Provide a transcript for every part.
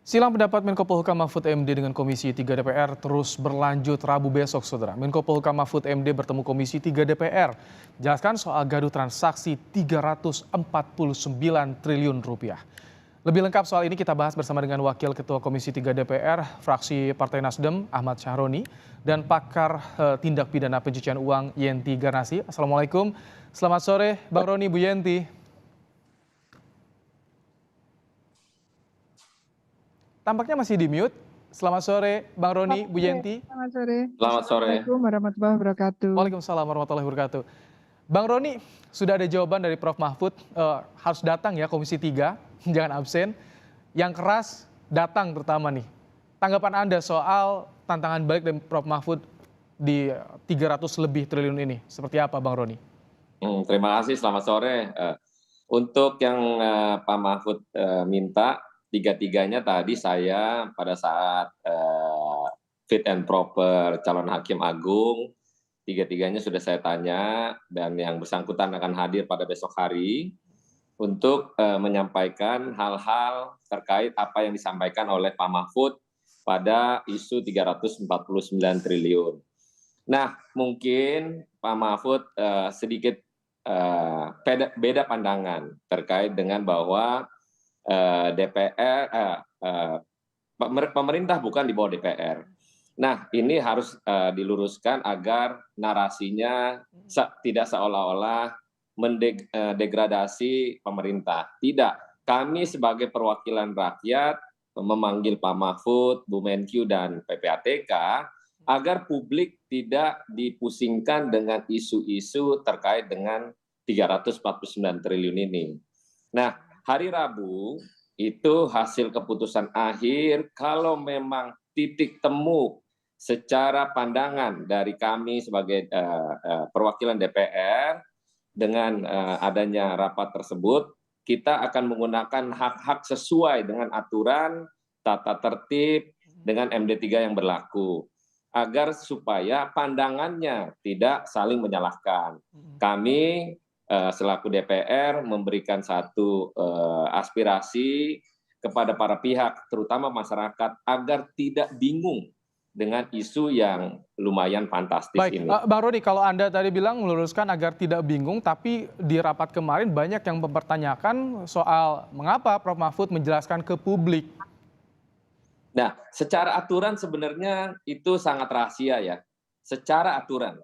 Silang pendapat Menko Polhukam Mahfud MD dengan Komisi 3 DPR terus berlanjut Rabu besok, Saudara. Menko Polhukam Mahfud MD bertemu Komisi 3 DPR. Jelaskan soal gaduh transaksi 349 triliun rupiah. Lebih lengkap soal ini kita bahas bersama dengan Wakil Ketua Komisi 3 DPR, fraksi Partai Nasdem, Ahmad Syahroni, dan pakar tindak pidana pencucian uang Yenti Garnasi. Assalamualaikum, selamat sore Bang Roni, Bu Yenti. Tampaknya masih di mute. Selamat sore Bang Roni, Bu Yenti. Selamat sore. Selamat sore. Assalamualaikum warahmatullahi wabarakatuh. Waalaikumsalam warahmatullahi wabarakatuh. Bang Roni, sudah ada jawaban dari Prof. Mahfud, harus datang ya Komisi 3, jangan absen. Yang keras datang terutama nih. Tanggapan Anda soal tantangan balik dari Prof. Mahfud di 300 lebih triliun ini, seperti apa Bang Roni? Terima kasih, selamat sore. Untuk yang Pak Mahfud minta, tiga-tiganya tadi saya pada saat fit and proper calon hakim agung, tiga-tiganya sudah saya tanya dan yang bersangkutan akan hadir pada besok hari untuk menyampaikan hal-hal terkait apa yang disampaikan oleh Pak Mahfud pada isu 349 triliun. Nah, mungkin Pak Mahfud sedikit beda pandangan terkait dengan bahwa DPR, pemerintah bukan di bawah DPR. Nah, ini harus diluruskan agar narasinya tidak seolah-olah mendegradasi pemerintah. Tidak, kami sebagai perwakilan rakyat memanggil Pak Mahfud, Bu Menkyu, dan PPATK agar publik tidak dipusingkan dengan isu-isu terkait dengan 349 triliun ini. Nah, hari Rabu itu hasil keputusan akhir kalau memang titik temu secara pandangan dari kami sebagai perwakilan DPR dengan adanya rapat tersebut, kita akan menggunakan hak-hak sesuai dengan aturan tata tertib dengan MD3 yang berlaku agar supaya pandangannya tidak saling menyalahkan. Kami selaku DPR memberikan satu aspirasi kepada para pihak, terutama masyarakat, agar tidak bingung dengan isu yang lumayan fantastis ini. Baik, Bang Roni, kalau Anda tadi bilang meluruskan agar tidak bingung, tapi di rapat kemarin banyak yang mempertanyakan soal mengapa Prof. Mahfud menjelaskan ke publik. Nah, secara aturan sebenarnya itu sangat rahasia ya. Secara aturan.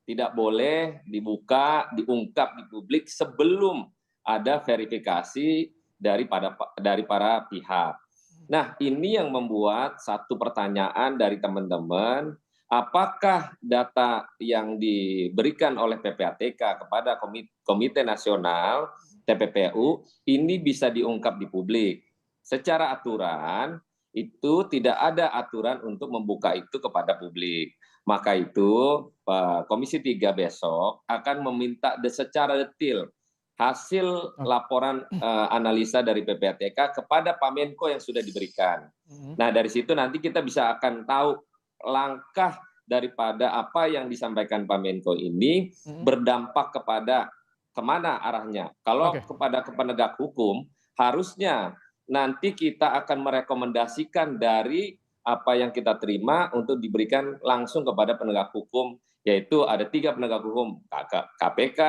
Tidak boleh dibuka, diungkap di publik sebelum ada verifikasi dari para pihak. Nah, ini yang membuat satu pertanyaan dari teman-teman, apakah data yang diberikan oleh PPATK kepada Komite Nasional TPPU ini bisa diungkap di publik? Secara aturan, itu tidak ada aturan untuk membuka itu kepada publik. Maka itu Komisi 3 besok akan meminta secara detail hasil laporan analisa dari PPATK kepada Pak Menko yang sudah diberikan. Nah, dari situ nanti kita bisa akan tahu langkah daripada apa yang disampaikan Pak Menko ini berdampak kepada kemana arahnya. Kalau kepada penegak hukum, harusnya nanti kita akan merekomendasikan dari apa yang kita terima untuk diberikan langsung kepada penegak hukum, yaitu ada 3 penegak hukum, KPK,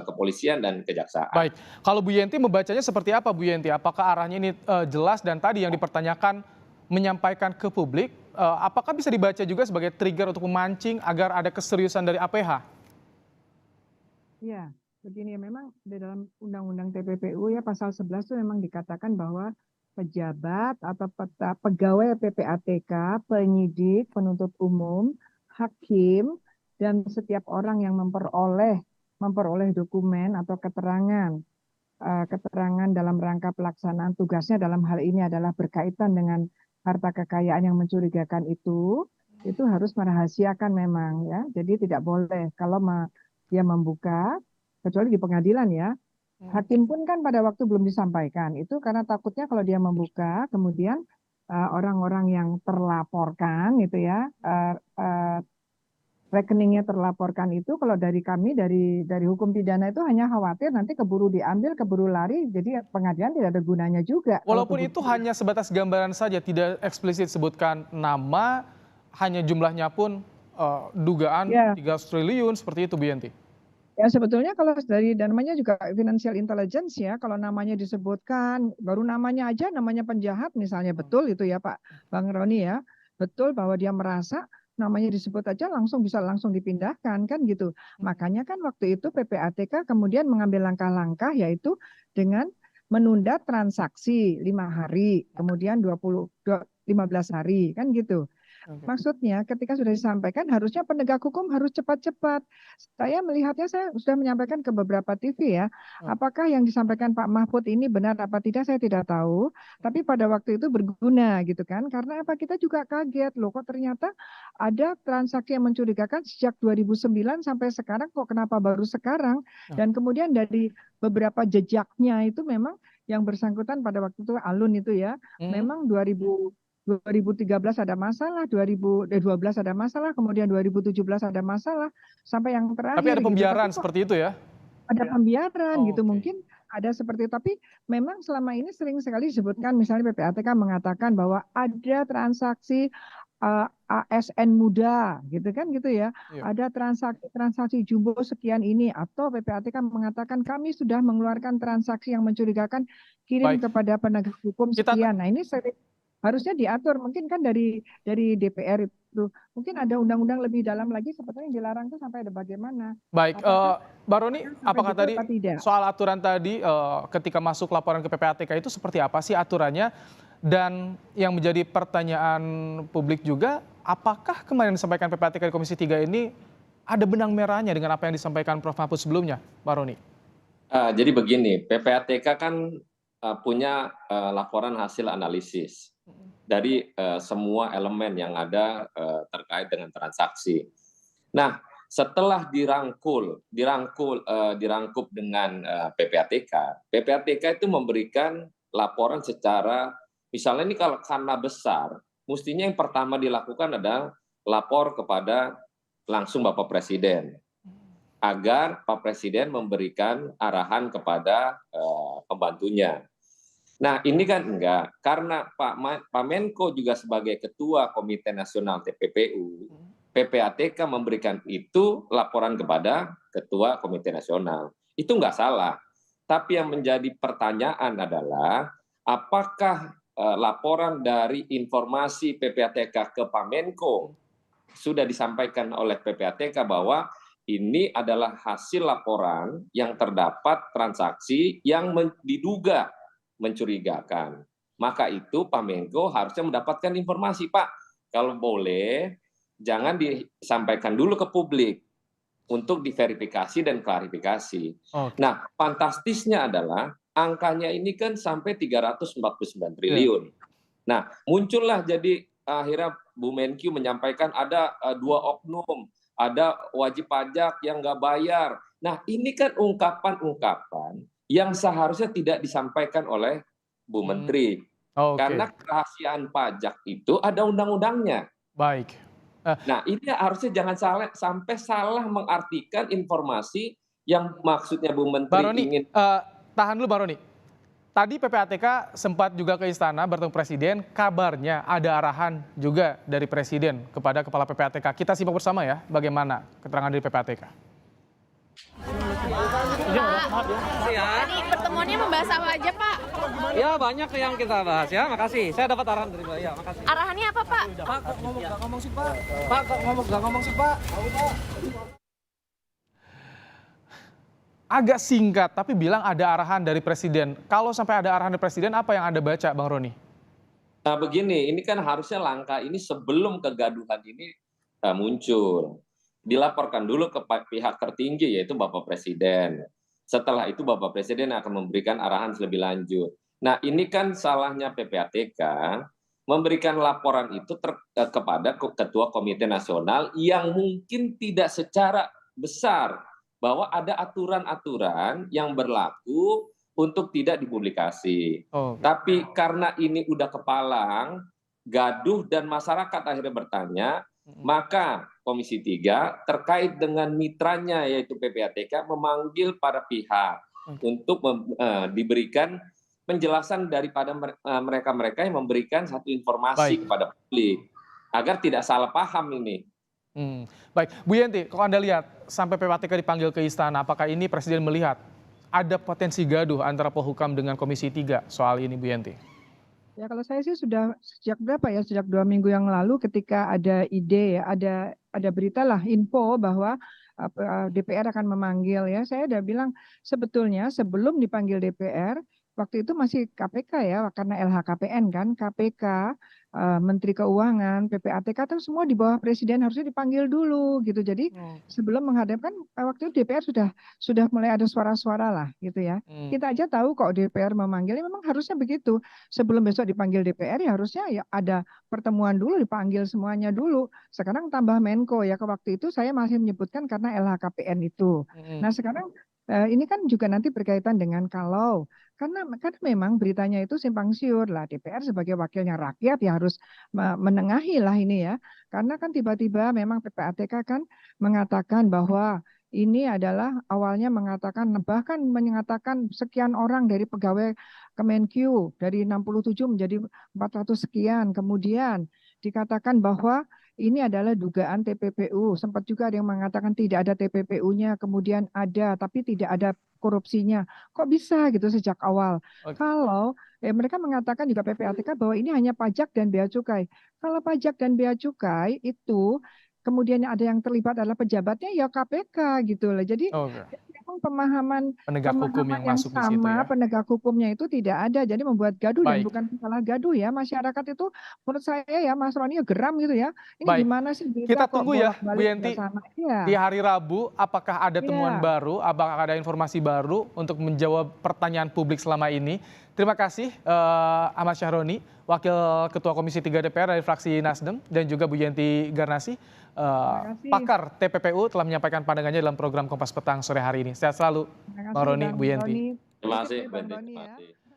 kepolisian, dan kejaksaan. Baik, kalau Bu Yenti membacanya seperti apa Bu Yenti? Apakah arahnya ini jelas dan tadi yang dipertanyakan menyampaikan ke publik, apakah bisa dibaca juga sebagai trigger untuk memancing agar ada keseriusan dari APH? Ya, begini, memang di dalam Undang-Undang TPPU ya pasal 11 itu memang dikatakan bahwa pejabat atau pegawai PPATK, penyidik, penuntut umum, hakim, dan setiap orang yang memperoleh dokumen atau keterangan dalam rangka pelaksanaan tugasnya dalam hal ini adalah berkaitan dengan harta kekayaan yang mencurigakan itu harus merahasiakan memang ya. Jadi tidak boleh kalau dia membuka, kecuali di pengadilan ya. Hakim pun kan pada waktu belum disampaikan, itu karena takutnya kalau dia membuka, kemudian orang-orang yang terlaporkan gitu ya, rekeningnya terlaporkan itu, kalau dari kami dari hukum pidana itu hanya khawatir nanti keburu diambil, keburu lari, jadi pengadilan tidak ada gunanya juga. Kalau Walaupun itu keburu hanya sebatas gambaran saja, tidak eksplisit sebutkan nama, hanya jumlahnya pun dugaan ya, 300 triliun seperti itu Bu Yenti. ya sebetulnya kalau dari dan namanya juga financial intelligence ya, kalau namanya disebutkan, baru namanya aja namanya penjahat misalnya, betul itu ya Pak Bang Roni ya, betul bahwa dia merasa namanya disebut aja langsung bisa langsung dipindahkan kan gitu. Makanya kan waktu itu PPATK kemudian mengambil langkah-langkah yaitu dengan menunda transaksi 5 hari, kemudian 15 hari kan gitu. Oke. Maksudnya ketika sudah disampaikan harusnya penegak hukum harus cepat-cepat. Saya melihatnya, saya sudah menyampaikan ke beberapa TV ya. Apakah yang disampaikan Pak Mahfud ini benar apa tidak saya tidak tahu. Tapi pada waktu itu berguna gitu kan. Karena apa, kita juga kaget loh kok ternyata ada transaksi yang mencurigakan sejak 2009 sampai sekarang, kok kenapa baru sekarang. Dan kemudian dari beberapa jejaknya itu memang yang bersangkutan pada waktu itu Alun itu ya. Memang 2013 ada masalah, 2012 ada masalah, kemudian 2017 ada masalah, sampai yang Tapi terakhir ada gitu. Tapi pembiaran kok seperti itu ya? ada pembiaran gitu, Oke. mungkin ada seperti itu. Tapi memang selama ini sering sekali disebutkan, misalnya PPATK mengatakan bahwa ada transaksi ASN muda, gitu kan gitu ya. Iya. Ada transaksi jumbo sekian ini, atau PPATK mengatakan kami sudah mengeluarkan transaksi yang mencurigakan, kirim Baik. kepada penegak hukum Kita sekian. Nah ini harusnya diatur, mungkin kan dari DPR itu mungkin ada undang-undang lebih dalam lagi sebetulnya yang dilarang itu sampai ada bagaimana. baik, Apakah Mbak Roni, sampai apakah detail tadi apa tidak? soal aturan tadi ketika masuk laporan ke PPATK itu seperti apa sih aturannya? Dan yang menjadi pertanyaan publik juga, apakah kemarin disampaikan PPATK di Komisi 3 ini ada benang merahnya dengan apa yang disampaikan Prof. Mahfud sebelumnya, Mbak Roni? Jadi begini, PPATK kan punya laporan hasil analisis dari semua elemen yang ada terkait dengan transaksi. Nah, setelah dirangkup dengan PPATK itu memberikan laporan secara, misalnya ini kalau karena besar, mestinya yang pertama dilakukan adalah lapor kepada langsung Bapak Presiden, agar Pak Presiden memberikan arahan kepada pembantunya. Nah, ini kan enggak, karena Pak Menko juga sebagai Ketua Komite Nasional TPPU, PPATK memberikan itu laporan kepada Ketua Komite Nasional. Itu enggak salah. Tapi yang menjadi pertanyaan adalah, apakah laporan dari informasi PPATK ke Pak Menko sudah disampaikan oleh PPATK bahwa ini adalah hasil laporan yang terdapat transaksi yang diduga mencurigakan. Maka itu Pak Menko harusnya mendapatkan informasi, Pak, kalau boleh jangan disampaikan dulu ke publik untuk diverifikasi dan klarifikasi. Nah, fantastisnya adalah angkanya ini kan sampai 349 triliun. Nah, muncullah jadi akhirnya Bu Menkyu menyampaikan ada 2 oknum, ada wajib pajak yang nggak bayar. Nah, ini kan ungkapan-ungkapan yang seharusnya tidak disampaikan oleh Bu Menteri. Karena kerahasiaan pajak itu ada undang-undangnya. Baik. Nah, ini harusnya jangan sampai salah mengartikan informasi yang maksudnya Bu Menteri Mbak Roni, ingin. tahan dulu Mbak Roni. Tadi PPATK sempat juga ke istana bertemu Presiden, kabarnya ada arahan juga dari Presiden kepada Kepala PPATK. Kita simak bersama ya bagaimana keterangan dari PPATK. Tadi pertemuannya membahas apa aja, Pak? Ya, banyak yang kita bahas ya. Makasih. Saya dapat arahan dari Mbak. Ya, makasih. Arahannya apa, Pak? Pak, kok ngomong sih, Pak? Pak, kok ngomong sih, Pak? Agak singkat, tapi bilang ada arahan dari Presiden. Kalau sampai ada arahan dari Presiden, apa yang Anda baca, Bang Roni? Nah, begini, ini kan harusnya langkah ini sebelum kegaduhan ini muncul. Dilaporkan dulu ke pihak tertinggi, yaitu Bapak Presiden. Setelah itu Bapak Presiden akan memberikan arahan lebih lanjut. Nah, ini kan salahnya PPATK memberikan laporan itu kepada Ketua Komite Nasional yang mungkin tidak secara besar bahwa ada aturan-aturan yang berlaku untuk tidak dipublikasi. Tapi karena ini udah kepalang, gaduh dan masyarakat akhirnya bertanya, Maka Komisi 3 terkait dengan mitranya yaitu PPATK memanggil para pihak untuk diberikan penjelasan daripada mereka-mereka yang memberikan satu informasi Baik. kepada publik agar tidak salah paham ini. Baik, Bu Yenti, kalau Anda lihat sampai PPATK dipanggil ke istana, apakah ini Presiden melihat ada potensi gaduh antara Polhukam dengan Komisi 3 soal ini, Bu Yenti? Ya kalau saya sih sudah sejak berapa ya, sejak 2 minggu yang lalu ketika ada ide ya, ada berita lah, info bahwa DPR akan memanggil ya, saya udah bilang sebetulnya sebelum dipanggil DPR, waktu itu masih KPK ya, karena LHKPN kan, KPK, Menteri Keuangan, PPATK itu semua di bawah Presiden harusnya dipanggil dulu gitu. Jadi sebelum menghadapkan waktu itu DPR sudah mulai ada suara-suara lah gitu ya. Kita aja tahu kok DPR memanggil, memang harusnya begitu. Sebelum besok dipanggil DPR ya harusnya ya ada pertemuan dulu, dipanggil semuanya dulu. Sekarang tambah Menko ya, ke waktu itu saya masih menyebutkan karena LHKPN itu. Nah sekarang ini kan juga nanti berkaitan dengan karena memang beritanya itu simpang siur lah, DPR sebagai wakilnya rakyat ya harus menengahi lah ini ya. Karena kan tiba-tiba memang PPATK kan mengatakan bahwa ini adalah awalnya bahkan mengatakan sekian orang dari pegawai Kemenkyu dari 67 menjadi 400 sekian. Kemudian dikatakan bahwa ini adalah dugaan TPPU. Sempat juga ada yang mengatakan tidak ada TPPU-nya, kemudian ada tapi tidak ada korupsinya. Kok bisa gitu sejak awal? Oke. Kalau mereka mengatakan juga PPATK bahwa ini hanya pajak dan bea cukai. Kalau pajak dan bea cukai itu kemudian ada yang terlibat adalah pejabatnya ya KPK gitu loh. Jadi Oke. memang pemahaman Penegak hukum yang yang masuk di situ sama, ya. penegak hukumnya itu tidak ada. Jadi membuat gaduh dan Baik. bukan masalah gaduh ya. Masyarakat itu menurut saya ya Mas Roni ya geram gitu ya. Ini Baik. gimana sih Kita berita kok tunggu ya, Bu bolak-balik Yenti. nggak sama? Iya. Di hari Rabu, apakah ada temuan Iya. baru, apakah ada informasi baru untuk menjawab pertanyaan publik selama ini? Terima kasih Ahmad Syahroni, Wakil Ketua Komisi 3 DPR dari fraksi Nasdem, dan juga Bu Yenti Garnasi, kasih. pakar TPPU telah menyampaikan pandangannya dalam program Kompas Petang sore hari ini. Sehat selalu, Terima kasih Bang Roni, Bang Bu Yenti. Roni. Terima kasih, Bang Bente. Roni Terima ya. kasih.